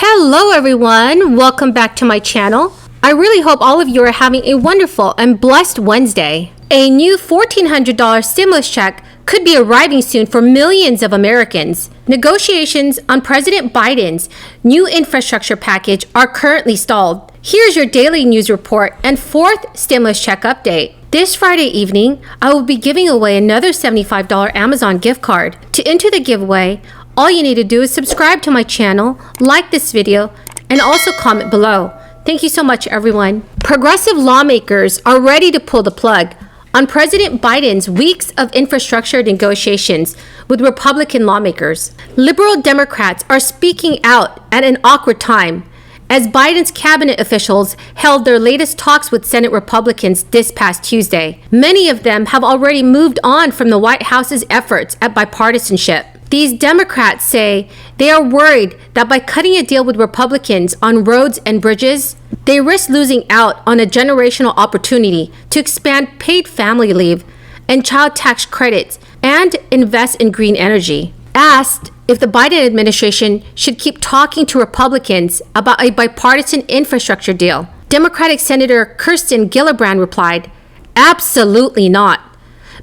Hello everyone, welcome back to my channel. I really hope all of you are having a wonderful and blessed Wednesday. A new $1,400 stimulus check could be arriving soon for millions of Americans. Negotiations on President Biden's new infrastructure package are currently stalled. Here's your daily news report and fourth stimulus check update. This Friday evening, I will be giving away another $75 Amazon gift card. To enter the giveaway, all you need to do is subscribe to my channel, like this video, and also comment below. Thank you so much, everyone. Progressive lawmakers are ready to pull the plug on President Biden's weeks of infrastructure negotiations with Republican lawmakers. Liberal Democrats are speaking out at an awkward time as Biden's cabinet officials held their latest talks with Senate Republicans this past Tuesday. Many of them have already moved on from the White House's efforts at bipartisanship. These Democrats say they are worried that by cutting a deal with Republicans on roads and bridges, they risk losing out on a generational opportunity to expand paid family leave and child tax credits and invest in green energy. Asked if the Biden administration should keep talking to Republicans about a bipartisan infrastructure deal, Democratic Senator Kirsten Gillibrand replied, "Absolutely not,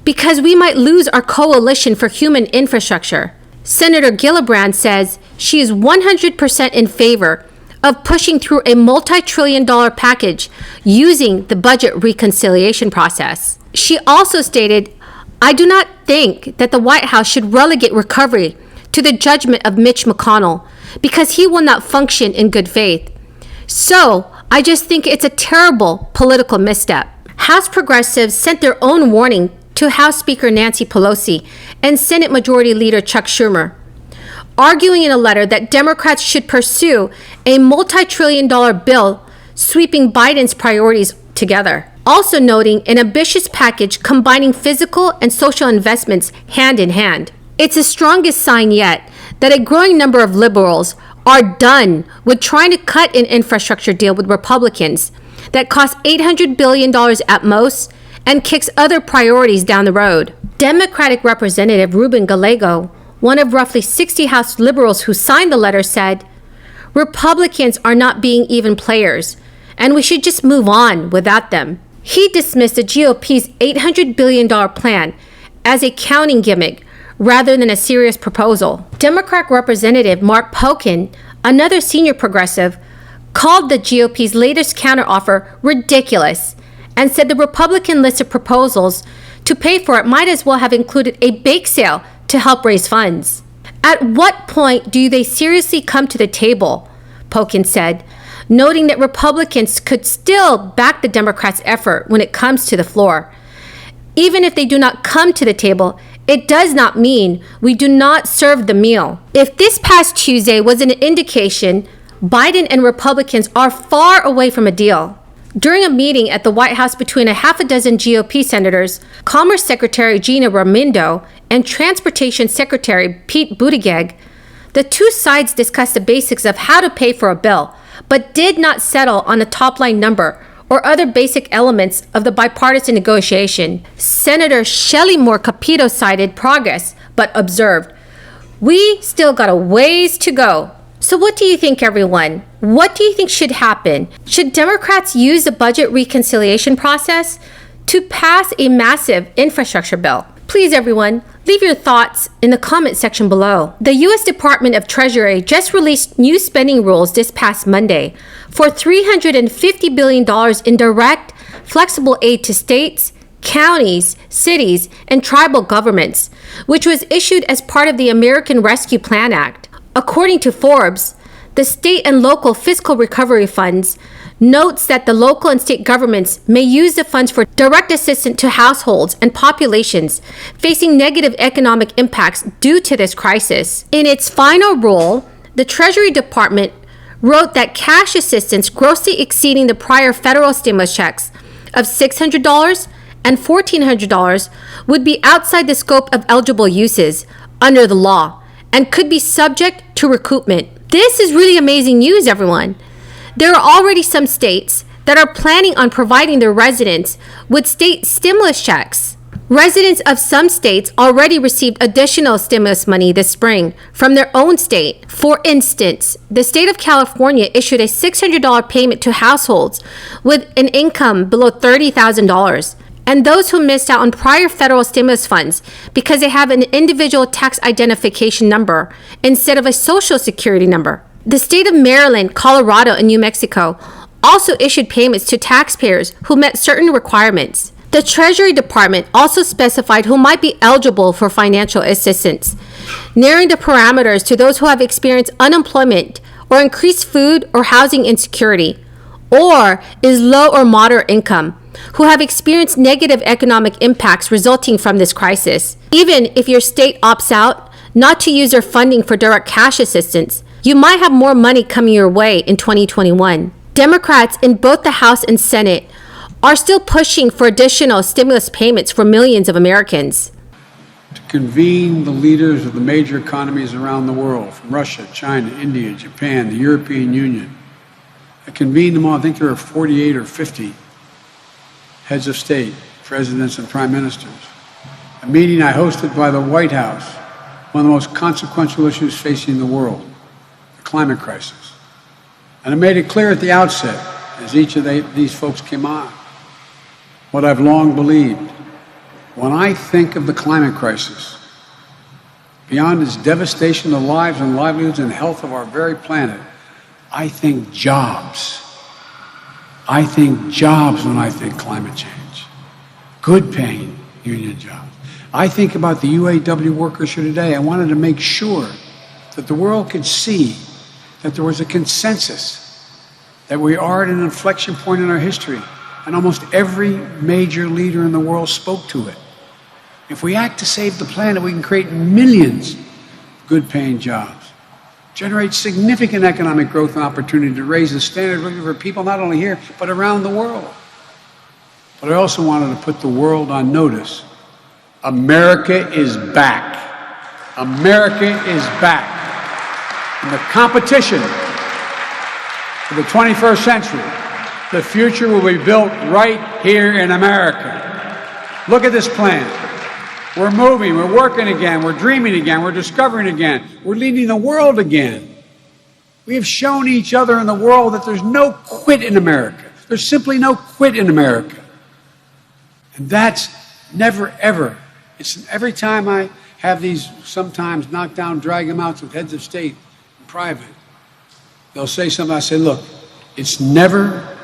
because we might lose our coalition for human infrastructure." Senator Gillibrand says she is 100% in favor of pushing through a multi-trillion-dollar package using the budget reconciliation process. She also stated, "I do not think that the White House should relegate recovery to the judgment of Mitch McConnell because he will not function in good faith. So I just think it's a terrible political misstep." House progressives sent their own warning to House Speaker Nancy Pelosi and Senate Majority Leader Chuck Schumer, arguing in a letter that Democrats should pursue a multi-trillion-dollar bill sweeping Biden's priorities together. Also noting an ambitious package combining physical and social investments hand in hand. It's the strongest sign yet that a growing number of liberals are done with trying to cut an infrastructure deal with Republicans that costs $800 billion at most and kicks other priorities down the road. Democratic Representative Ruben Gallego, one of roughly 60 House liberals who signed the letter, said, "Republicans are not being even players, and we should just move on without them." He dismissed the GOP's $800 billion plan as a counting gimmick rather than a serious proposal. Democratic Representative Mark Pocan, another senior progressive, called the GOP's latest counteroffer ridiculous and said the Republican list of proposals to pay for it might as well have included a bake sale to help raise funds. "At what point do they seriously come to the table?" Pocan said, noting that Republicans could still back the Democrats' effort when it comes to the floor. "Even if they do not come to the table, it does not mean we do not serve the meal." If this past Tuesday was an indication, Biden and Republicans are far away from a deal. During a meeting at the White House between a half a dozen GOP senators, Commerce Secretary Gina Raimondo and Transportation Secretary Pete Buttigieg, the two sides discussed the basics of how to pay for a bill, but did not settle on a top-line number or other basic elements of the bipartisan negotiation. Senator Shelley Moore Capito cited progress, but observed, "We still got a ways to go." So what do you think, everyone? What do you think should happen? Should Democrats use the budget reconciliation process to pass a massive infrastructure bill? Please, everyone, leave your thoughts in the comment section below. The U.S. Department of Treasury just released new spending rules this past Monday for $350 billion in direct, flexible aid to states, counties, cities, and tribal governments, which was issued as part of the American Rescue Plan Act. According to Forbes, the state and local fiscal recovery funds notes that the local and state governments may use the funds for direct assistance to households and populations facing negative economic impacts due to this crisis. In its final rule, the Treasury Department wrote that cash assistance grossly exceeding the prior federal stimulus checks of $600 and $1,400 would be outside the scope of eligible uses under the law and could be subject to recoupment. This is really amazing news, everyone. There are already some states that are planning on providing their residents with state stimulus checks. Residents of some states already received additional stimulus money this spring from their own state. For instance, the state of California issued a $600 payment to households with an income below $30,000 and those who missed out on prior federal stimulus funds because they have an individual tax identification number instead of a social security number. The state of Maryland, Colorado, and New Mexico also issued payments to taxpayers who met certain requirements. The Treasury Department also specified who might be eligible for financial assistance, narrowing the parameters to those who have experienced unemployment or increased food or housing insecurity, or is low or moderate income, who have experienced negative economic impacts resulting from this crisis. Even if your state opts out not to use their funding for direct cash assistance, you might have more money coming your way in 2021. Democrats in both the House and Senate are still pushing for additional stimulus payments for millions of Americans. To convene the leaders of the major economies around the world, from Russia, China, India, Japan, the European Union. I convened them all. I think there are 48 or 50 heads of state, presidents, and prime ministers. A meeting I hosted by the White House, one of the most consequential issues facing the world, the climate crisis. And I made it clear at the outset, as each of these folks came on, what I've long believed. When I think of the climate crisis, beyond its devastation of lives and livelihoods and health of our very planet, I think jobs. I think jobs when I think climate change. Good paying union jobs. I think about the UAW workers here today. I wanted to make sure that the world could see that there was a consensus, that we are at an inflection point in our history. And almost every major leader in the world spoke to it. If we act to save the planet, we can create millions of good-paying jobs, generate significant economic growth and opportunity to raise the standard of living for people not only here, but around the world. But I also wanted to put the world on notice. America is back. America is back. And the competition for the 21st century, the future will be built right here in America. Look at this plan. We're moving, we're working again, we're dreaming again, we're discovering again, we're leading the world again. We have shown each other in the world that there's no quit in America. There's simply no quit in America. And that's never, ever. It's every time I have these sometimes knockdown, drag them outs with heads of state in private, they'll say something, I say, look, it's never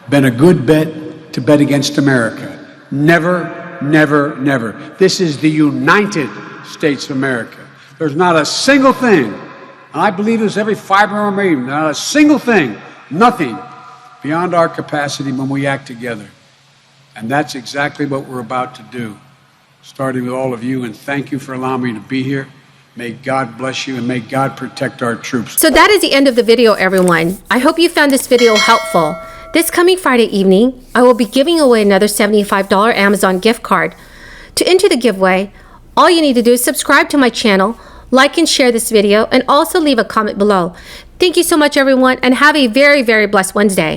been a good bet to bet against America. Never, never, never. This is the United States of America. There's not a single thing, and I believe this every fiber of my being, not a single thing, nothing beyond our capacity when we act together. And that's exactly what we're about to do, starting with all of you, and thank you for allowing me to be here. May God bless you, and may God protect our troops. So that is the end of the video, everyone. I hope you found this video helpful. This coming Friday evening, I will be giving away another $75 Amazon gift card. To enter the giveaway, all you need to do is subscribe to my channel, like and share this video, and also leave a comment below. Thank you so much, everyone, and have a very, very blessed Wednesday.